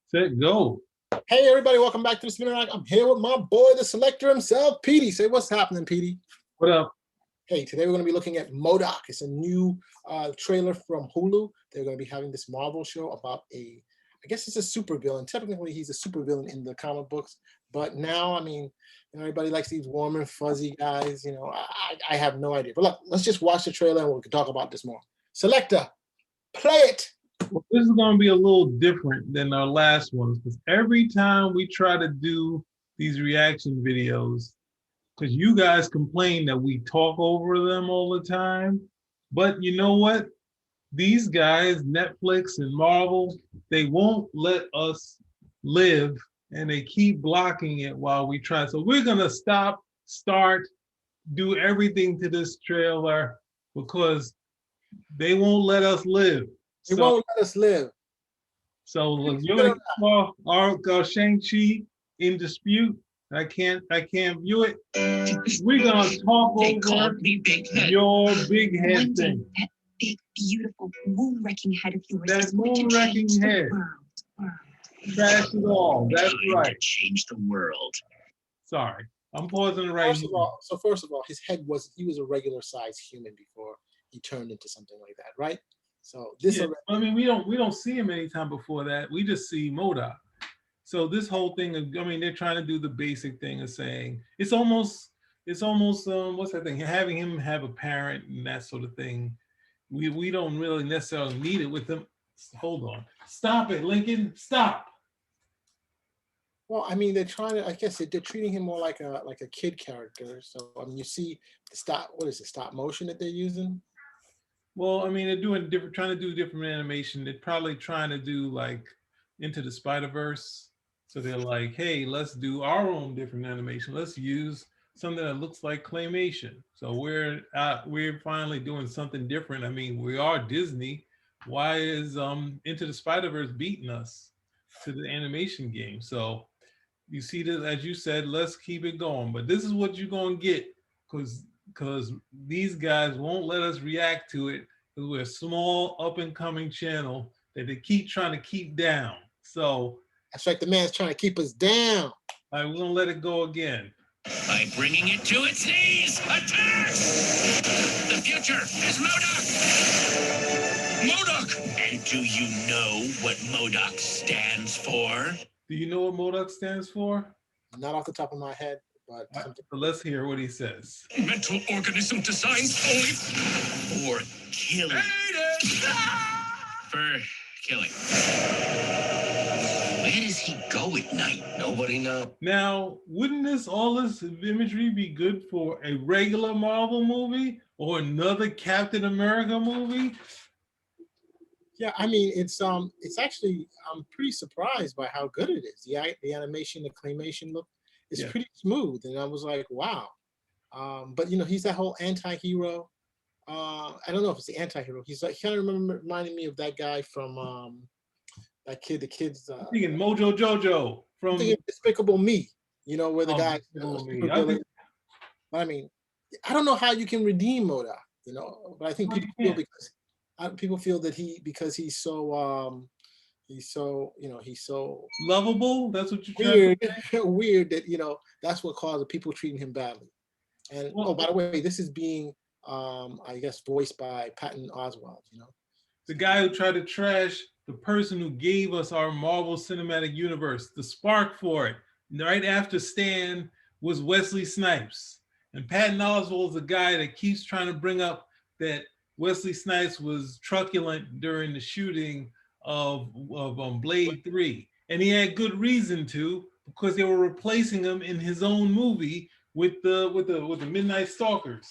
Set, go. Hey everybody, welcome back to the Spinner Rack. I'm here with my boy, the selector himself, Petey. Say what's happening, Petey. What up? Hey, today we're going to be looking at M.O.D.O.K. It's a new trailer from Hulu. They're going to be having this Marvel show about I guess it's a supervillain. Technically, he's a supervillain in the comic books, but now, I mean, everybody likes these warm and fuzzy guys. I have no idea. But look, let's just watch the trailer and we can talk about this more. Selector, play it. Well, this is going to be a little different than our last ones because every time we try to do these reaction videos, because you guys complain that we talk over them all the time, but you know what? These guys, Netflix and Marvel, they won't let us live and they keep blocking it while we try. So we're going to start, do everything to this trailer because they won't let us live. They won't let us live. So you're going to call our Shang-Chi in dispute. I can't view it. We're going to talk over your big head thing. That big, beautiful, moon-wrecking head of yours. That moon-wrecking head. Trash it all. That's right. Change the world. Sorry, I'm pausing right here. First of all, his head he was a regular sized human before he turned into something like that, right? So this. Yeah, I mean, we don't see him anytime before that. We just see M.O.D.O.K. So this whole thing of, I mean, they're trying to do the basic thing of saying it's almost what's that thing? Having him have a parent and that sort of thing. We don't really necessarily need it with them. Hold on, stop it, Lincoln, stop. Well, I mean, they're trying to. I guess they're treating him more like a kid character. So I mean, you see the stop motion that they're using. Well, I mean, they're trying to do different animation. They're probably trying to do like Into the Spider-Verse. So they're like, hey, let's do our own different animation. Let's use something that looks like claymation. So we're finally doing something different. I mean, we are Disney. Why is Into the Spider-Verse beating us to the animation game? So you see this, as you said, let's keep it going. But this is what you're gonna get because these guys won't let us react to it because we're a small up and coming channel that they keep trying to keep down. So that's like the man's trying to keep us down. All right, we're gonna let it go again. By bringing it to its knees, attack! The future is M.O.D.O.K. M.O.D.O.K. And do you know what M.O.D.O.K. stands for? Do you know what M.O.D.O.K. stands for? Not off the top of my head. But so let's hear what he says. Mental organism designed only for killing. For killing. Where does he go at night? Nobody knows. Now, wouldn't all this imagery be good for a regular Marvel movie or another Captain America movie? Yeah, I mean, it's actually, I'm pretty surprised by how good it is. The animation, the claymation look. It's pretty smooth, and I was like, wow. But he's that whole anti-hero. I don't know if it's the anti-hero. He's like kind of reminding me of that guy from that kid. The kids. I'm thinking Mojo Jojo from Despicable Me. Where the guy. But I mean, I don't know how you can redeem M.O.D.O.K. But I think people feel that because he's so. He's so lovable. That's what you're weird. Weird that that's what caused people treating him badly. And by the way, this is being I guess voiced by Patton Oswalt. The guy who tried to trash the person who gave us our Marvel Cinematic Universe, the spark for it. Right after Stan was Wesley Snipes, and Patton Oswalt is the guy that keeps trying to bring up that Wesley Snipes was truculent during the shooting of Blade 3, and he had good reason to, because they were replacing him in his own movie with the Midnight Stalkers,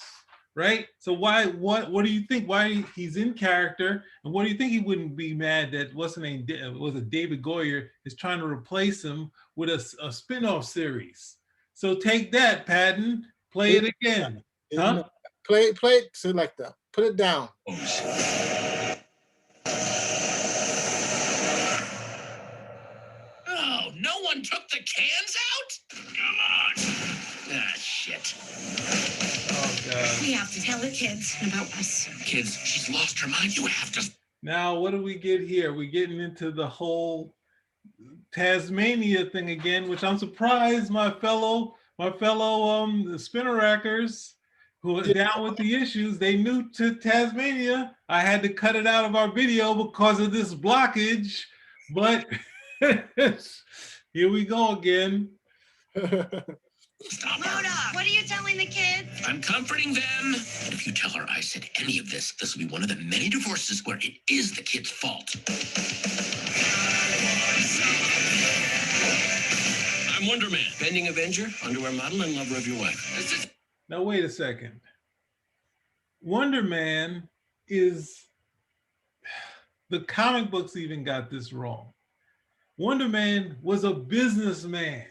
right? So what do you think? Why he's in character, and what do you think he wouldn't be mad that what's the name was it David Goyer is trying to replace him with a spin-off series? So take that, Patton, play it again, huh? Play it, selector, put it down. No one took the cans out? Come on. Ah, shit. Oh, God. We have to tell the kids about us. Kids, she's lost her mind. You have to. Now, what do we get here? We're getting into the whole Tasmania thing again, which I'm surprised my fellow spinner rackers who are Yeah. down with the issues, they knew to Tasmania. I had to cut it out of our video because of this blockage, but here we go again. Stop her. M.O.D.O.K, what are you telling the kids? I'm comforting them. And if you tell her I said any of this, this will be one of the many divorces where it is the kid's fault. I'm Wonder Man, bending Avenger, underwear model, and lover of your wife. Now, wait a second. Wonder Man is, the comic books even got this wrong. Wonder Man was a businessman.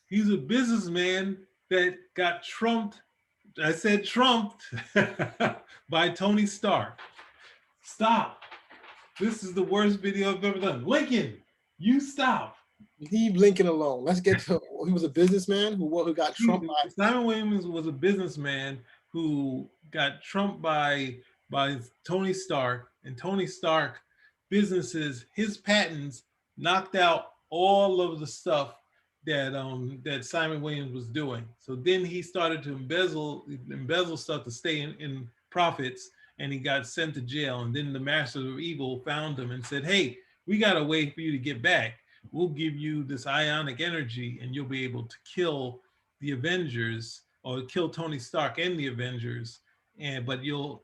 He's a businessman that got trumped, I said trumped, by Tony Stark. Stop. This is the worst video I've ever done. Lincoln, you stop. Leave Lincoln alone. Let's get to, he was a businessman who got trumped by. Simon Williams was a businessman who got trumped by Tony Stark, and Tony Stark businesses, his patents knocked out all of the stuff that that Simon Williams was doing. So then he started to embezzle stuff to stay in profits, and he got sent to jail. And then the Masters of Evil found him and said, "Hey, we got a way for you to get back. We'll give you this ionic energy, and you'll be able to kill the Avengers, or kill Tony Stark and the Avengers. But you'll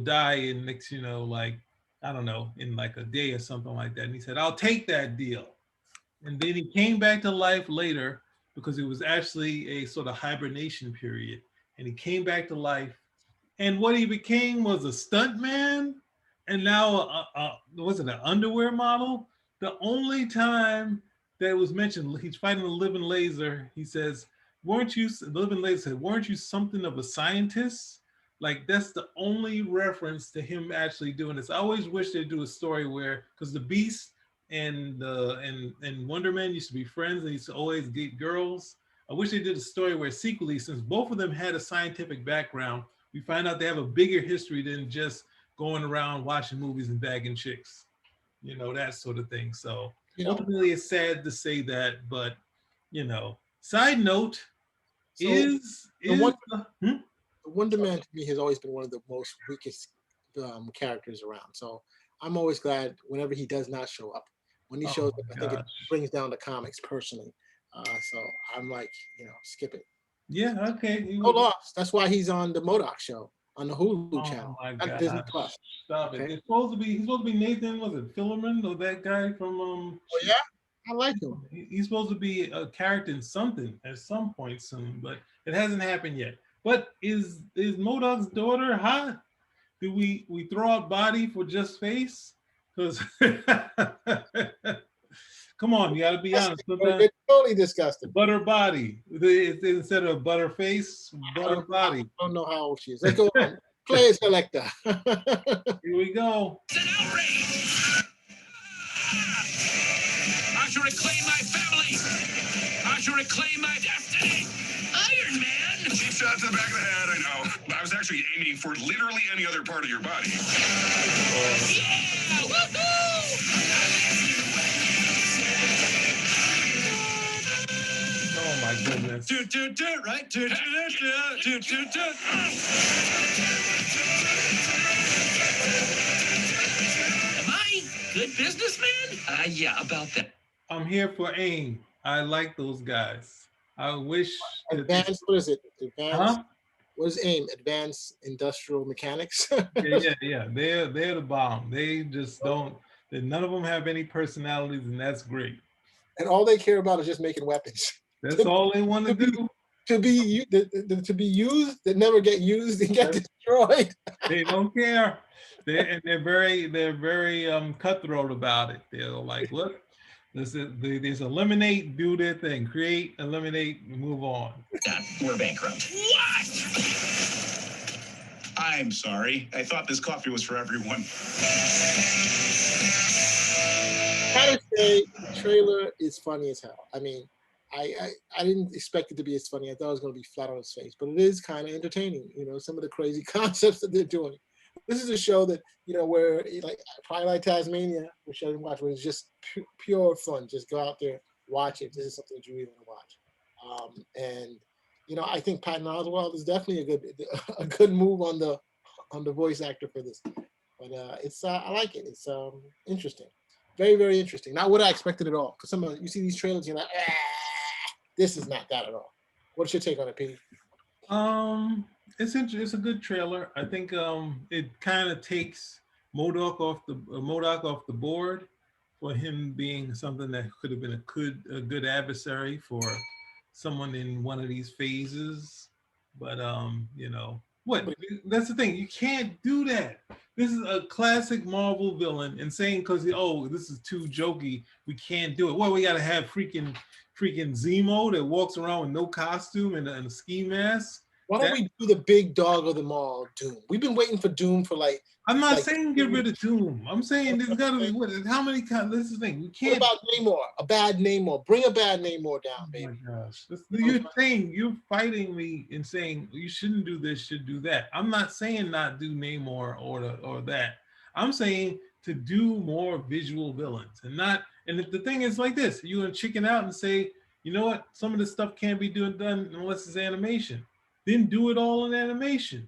die in next, like, I don't know, in like a day or something like that." And he said, "I'll take that deal." And then he came back to life later, because it was actually a sort of hibernation period. And he came back to life, and what he became was a stuntman, and now was it an underwear model? The only time that it was mentioned, he's fighting a living laser. He says, "Weren't you?" The living laser said, "Weren't you something of a scientist?" Like, that's the only reference to him actually doing this. I always wish they'd do a story where, because the Beast and Wonder Man used to be friends, and he used to always date girls. I wish they did a story where secretly, since both of them had a scientific background, we find out they have a bigger history than just going around watching movies and bagging chicks, that sort of thing. So ultimately, it's sad to say that, but side note, So is the Wonder Man to me has always been one of the most weakest characters around. So I'm always glad whenever he does not show up. When he shows up, I think it brings down the comics personally. So I'm like, skip it. Yeah, okay. No loss. That's why he's on the M.O.D.O.K show on the Hulu channel, my not God. Disney Plus. Stop Okay. it. He's supposed to be Nathan, was it Fillerman, or that guy from Oh yeah, I like him. He's supposed to be a character in something at some point soon, but it hasn't happened yet. But is M.O.D.O.K's daughter hot? Do we throw out body for just face? Because come on, you gotta be honest. It's totally disgusting. Butter body. Instead of butter face, butter body. I don't know how old she is. Let's go on. Play selector. Here we go. It's an outrage! I shall reclaim my family! I shall reclaim my destiny! Iron Man! Cheap shot to the back of the head, I know. But I was actually aiming for literally any other part of your body. Yeah! Woohoo! Oh my goodness. Toot, toot, toot, right? Toot, toot, toot, toot, toot, toot. Am I good businessman? Yeah, about that. I'm here for AIM. I like those guys. I wish that Advanced, what is it? Advanced, Huh? what is AIM? Advanced Industrial Mechanics? Yeah. They're the bomb. They just don't. None of them have any personalities, and that's great. And all they care about is just making weapons. That's all they want to do. To be used, that never get used and get destroyed. They don't care. They're very cutthroat about it. They're like, look, there's eliminate, do their thing, create, eliminate, move on. We're bankrupt. What? I'm sorry. I thought this coffee was for everyone. I gotta say, the trailer is funny as hell. I mean, I didn't expect it to be as funny. I thought it was going to be flat on its face, but it is kind of entertaining. Some of the crazy concepts that they're doing. This is a show that, where like Twilight Tasmania, which I didn't watch, where it's just pure fun. Just go out there, watch it. This is something that you really want to watch. And I think Patton Oswalt is definitely a good move on the voice actor for this. But it's I like it. It's interesting, very, very interesting. Not what I expected at all. Because you see these trailers, you're like, this is not that at all. What's your take on it, Pete? It's a good trailer. I think it kind of takes M.O.D.O.K off the board for him being something that could have been a good adversary for someone in one of these phases. But what? That's the thing. You can't do that. This is a classic Marvel villain, and saying because this is too jokey, we can't do it. Well, we got to have freaking Zemo that walks around with no costume and a ski mask. Why don't we do the big dog of them all, Doom? We've been waiting for Doom for like. I'm not saying get rid of Doom. I'm saying there's got to be how many times? This is the thing. We can't. What about Namor? A bad Namor. Bring a bad Namor down, baby. Oh my gosh! You're fighting me and saying you shouldn't do this, should do that. I'm not saying not do Namor or that. I'm saying to do more visual villains and not. And if the thing is like this, you're gonna chicken out and say, you know what? Some of this stuff can't be done unless it's animation. Then do it all in animation.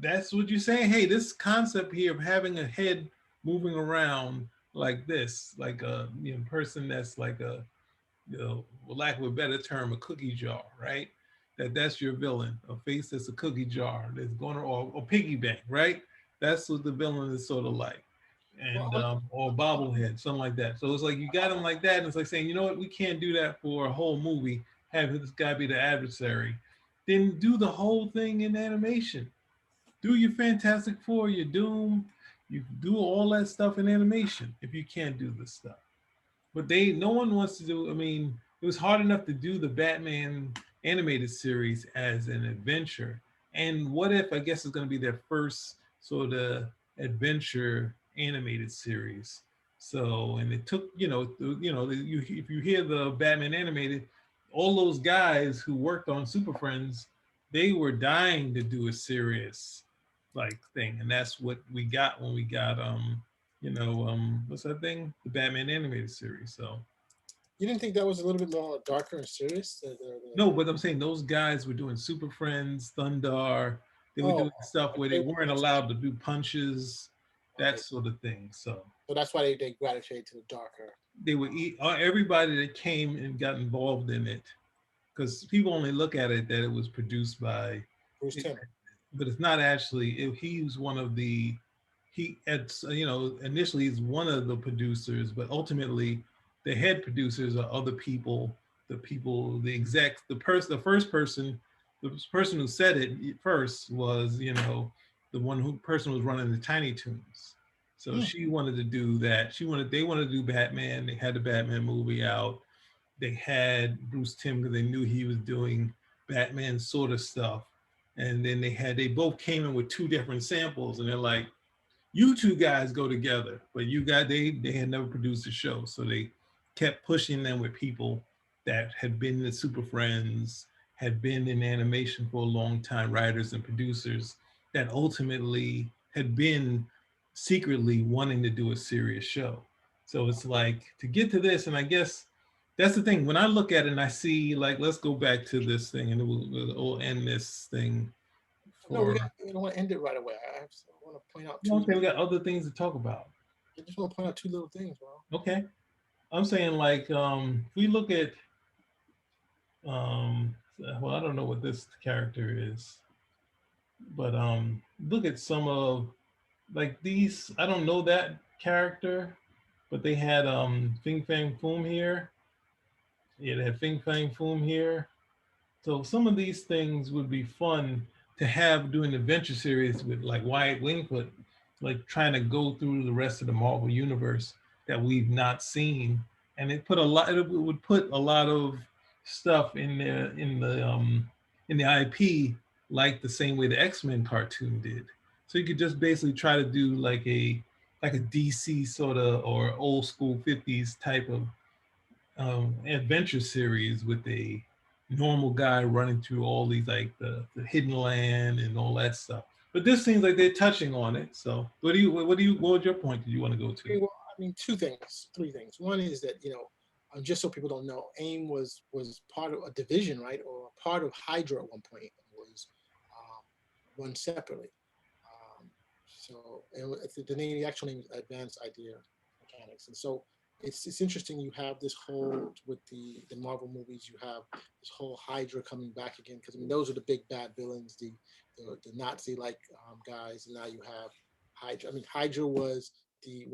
That's what you're saying. Hey, this concept here of having a head moving around like this, like a person that's like a, for lack of a better term, a cookie jar, right? That's your villain, a face that's a cookie jar that's going to, or piggy bank, right? That's what the villain is sort of like. And or bobblehead, something like that. So it's like you got him like that, and it's like saying, you know what, we can't do that for a whole movie. Have this guy be the adversary. Then do the whole thing in animation. Do your Fantastic Four, your Doom, you do all that stuff in animation if you can't do this stuff. But no one wants to do, it was hard enough to do the Batman animated series as an adventure. And what if, I guess, is going to be their first sort of adventure animated series. So, and it took, if you hear the Batman animated, all those guys who worked on Super Friends, they were dying to do a serious thing. And that's what we got when we got, what's that thing? The Batman animated series. So. You didn't think that was a little bit more darker and serious? No, but I'm saying those guys were doing Super Friends, Thundar. They were doing stuff where they weren't allowed to do punches, that sort of thing. So that's why they gravitated to the darker. They would eat everybody that came and got involved in it, because people only look at it that it was produced by Bruce Timm. But it's not actually. He was one of the. Initially he's one of the producers, but ultimately the head producers are other people. The execs, the first person who said it first was, the person was running the Tiny Toons. So she wanted to do that. They wanted to do Batman. They had the Batman movie out. They had Bruce Timm because they knew he was doing Batman sort of stuff. And then they both came in with two different samples, and they're like, you two guys go together, but they had never produced a show. So they kept pushing them with people that had been the Super Friends, had been in animation for a long time, writers and producers that ultimately had been secretly wanting to do a serious show. So it's like to get to this, and I guess that's the thing. When I look at it and I see, let's go back to this thing, and we'll end this thing. No, we don't want to end it right away. I want to point out okay, we got other things to talk about. I just want to point out two little things, bro. Okay. I'm saying if we look at, well, I don't know what this character is, but look at some of these. I don't know that character, but they had Fing Fang Foom here. Yeah, they had Fing Fang Foom here. So some of these things would be fun to have doing the adventure series with Wyatt Wingfoot, trying to go through the rest of the Marvel universe that we've not seen. And it would put a lot of stuff in the IP, like the same way the X-Men cartoon did. So you could just basically try to do like a DC sort of, or old school 50s type of adventure series with a normal guy running through all these the hidden land and all that stuff. But this seems like they're touching on it. So what was your point that you want to go Okay, to? well, I mean, two things, three things. One is that just so people don't know, AIM was part of a division, right, or a part of Hydra at one point. It was run separately. The name, the actual name is Advanced Idea Mechanics, and so it's interesting. You have this whole with the Marvel movies. You have this whole Hydra coming back again because I mean those are the big bad villains, the Nazi like guys, and now you have Hydra. I mean Hydra was the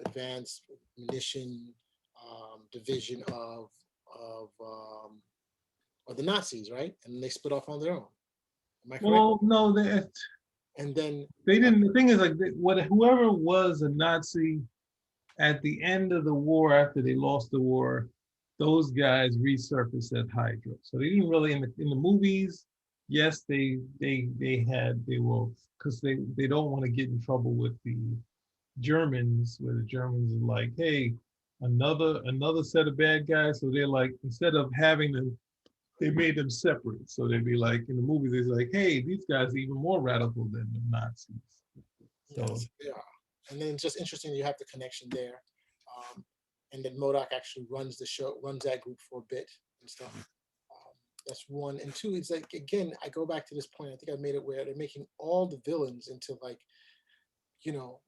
advanced munition division of the Nazis, right? And they split off on their own. Am I correct? Well, no, And then they didn't. The thing is, like, whoever was a Nazi at the end of the war, after they lost the war, those guys resurfaced at Hydra. So they didn't really in the movies. Yes, they were because they don't want to get in trouble with the Germans, where the Germans are like, hey, another set of bad guys. So they're like, instead of having them, they made them separate. So they'd be like in the movies, they're like, hey, these guys are even more radical than the Nazis. So yes, they are. And then it's just interesting that you have the connection there. And then M.O.D.O.K actually runs the show, runs that group for a bit and stuff. That's one. And two, it's like, again, I go back to this point. I think I made it where they're making all the villains into like, you know,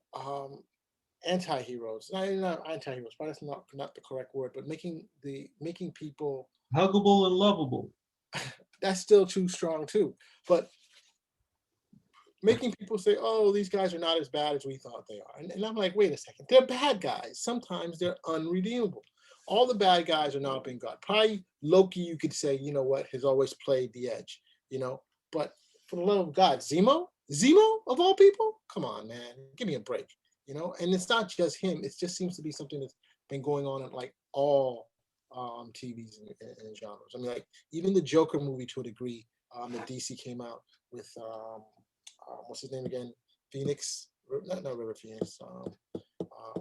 anti-heroes. Not anti-heroes, but that's not the correct word, but making people, huggable and lovable. that's still too strong too. But making people say, oh, these guys are not as bad as we thought they are. And I'm like, wait a second, they're bad guys. Sometimes they're unredeemable. All the bad guys are not being God. Probably Loki, you could say, you know what, has always played the edge, But for the love of God, Zemo of all people? Come on, man, give me a break, And it's not just him. It just seems to be something that's been going on at like all TVs and genres. I mean, like even the Joker movie to a degree that DC came out with what's his name again? Phoenix, not River Phoenix.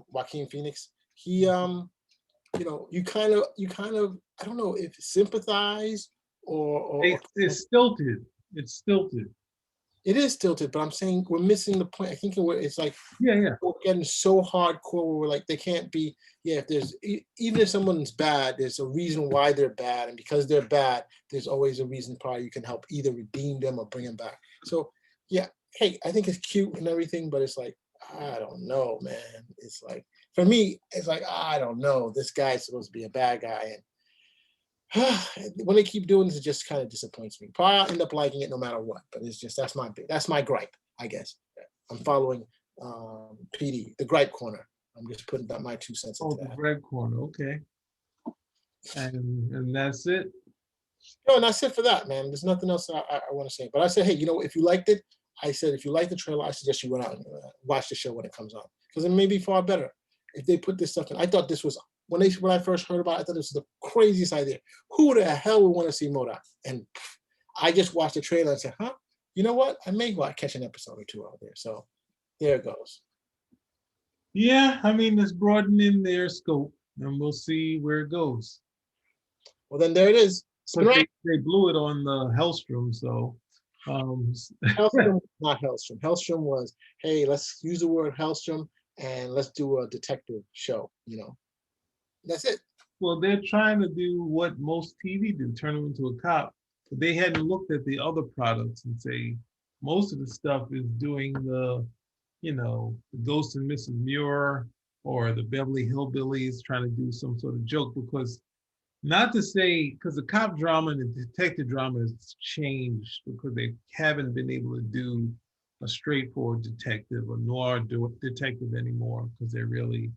Joaquin Phoenix. He, you kind of, I don't know if sympathize or It's stilted. It's stilted. it is tilted, but I'm saying we're missing the point. I think it's like Yeah. we're getting so hardcore where we're like they can't be. Yeah, if there's even if someone's bad, there's a reason why they're bad, and because they're bad, there's always a reason probably you can help either redeem them or bring them back. So yeah, hey, I think it's cute and everything, but it's like I don't know, man. It's like for me, it's like I don't know. This guy's supposed to be a bad guy, and when they keep doing this, it just kind of disappoints me. Probably I'll end up liking it no matter what, but it's just that's my gripe, I guess. I'm following PD, the gripe corner. I'm just putting my 2 cents into The that. red corner. Okay. And that's it. No, and that's it for that, man. There's nothing else I want to say. But I said, hey, if you liked it, I said if you like the trailer, I suggest you run out and watch the show when it comes on because it may be far better if they put this stuff in. I thought this was when I first heard about it, I thought this was the craziest idea. Who the hell would want to see M.O.D.O.K? And I just watched the trailer and said, huh? You know what? I may catch an episode or two out there. So there it goes. Yeah, I mean, it's broadening their scope, and we'll see where it goes. Well, then there it is. But they blew it on the Hellstrom, so. Hellstrom, not Hellstrom. Hellstrom was, hey, let's use the word Hellstrom and let's do a detective show. That's it. Well, they're trying to do what most TV do, turn them into a cop. But they hadn't looked at the other products and say most of the stuff is doing the Ghost and Mrs. Muir or the Beverly Hillbillies trying to do some sort of joke because not to say because the cop drama and the detective drama has changed because they haven't been able to do a straightforward detective or noir detective anymore because they're really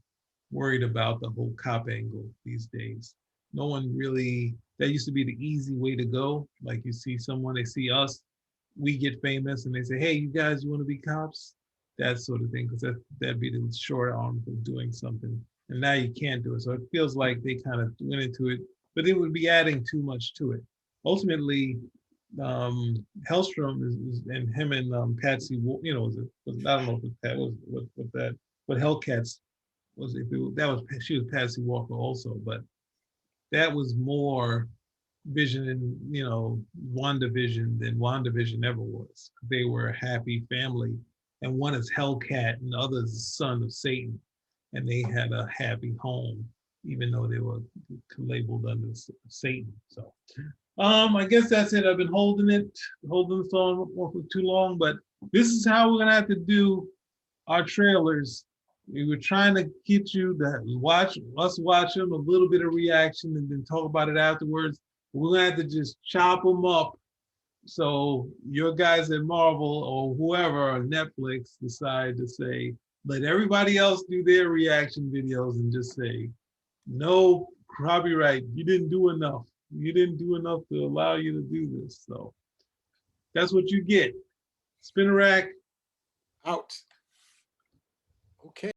worried about the whole cop angle these days. No one really, that used to be the easy way to go. Like you see someone, they see us, we get famous and they say, hey, you guys, you want to be cops? That sort of thing, because that'd be the short arm of doing something. And now you can't do it. So it feels like they kind of went into it, but it would be adding too much to it. Ultimately, Hellstrom is and him and Patsy, I don't know if that was what that, but Hellcats was she was Patsy Walker also, but that was more Vision and, you know, WandaVision than WandaVision ever was. They were a happy family, and one is Hellcat and the other is the son of Satan, and they had a happy home, even though they were labeled under Satan. So, I guess that's it. I've been holding this on for too long, but this is how we're gonna have to do our trailers. We were trying to get you to watch them, a little bit of reaction, and then talk about it afterwards. We're gonna have to just chop them up. So your guys at Marvel or whoever on Netflix decide to say, let everybody else do their reaction videos and just say, no copyright, you didn't do enough. You didn't do enough to allow you to do this. So that's what you get. Spinner rack. Out. Okay.